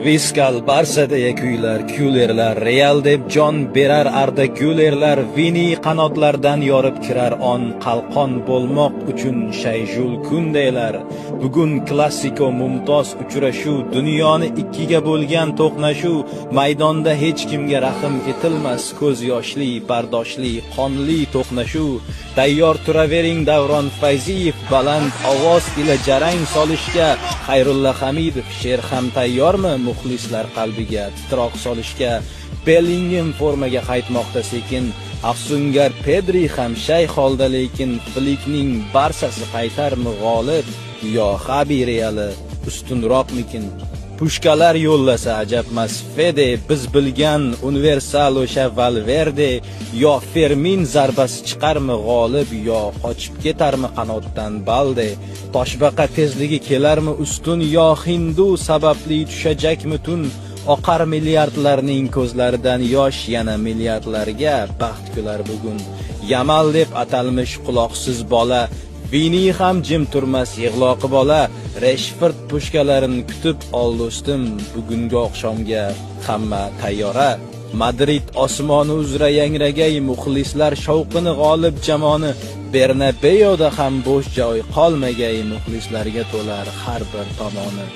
Viskal Barsadagi kuylar, Kullerlar, Real deb jon berar Arda Gülerlar, Vini qanotlardan yorib kirar on, qalqon bo'lmoq uchun Shayjul kundaylar. Bugun klassiko mumtoz uchrashuv, dunyoni ikkiga bo'lgan to'qnashuv, maydonda hech kimga rahm etilmas, ko'z yoshli, bardoshli, qonli to'qnashuv. Tayyor turavering Davron Fayziyev, baland ovoz ila jarang solishga. Xayrulla Hamidov, she'r ham tayyormi muxlislar qalbiga titroq solishga? Bellingham formaga qaytmoqda sekin, afsungar Pedri ham shay holda, lekin Flikning Barsasi qaytarmi g'olib, yo Xabi Reali ustunroqmikin? Pushkalar yo'llasa ajabmas Fede, biz bilgan universal o'sha Valverde, yo Fermin zarbasi chiqarmi g'olib, yo qochib ketarmi qanotdan Balde? Toshbaqa tezligi kelarmi ustun, yo Hindu sababli tushajakmi tun? Oqar milliardlarning ko'zlaridan yosh, yana milliardlarga baxt kular bugun. Yamal deb atalmish quloqsiz bola, Vini ham jim turmas yig'loqi bola. Rashford pushkalarini kutib ol do'stim, bugungi oqshomga hamma tayyora. Madrid osmoni uzra yangragay, muxlislar shovqini g'olib jamoni. Bernabeuda ham bo'sh joy qolmagay, muxlislarga to'lar har bir tomoni.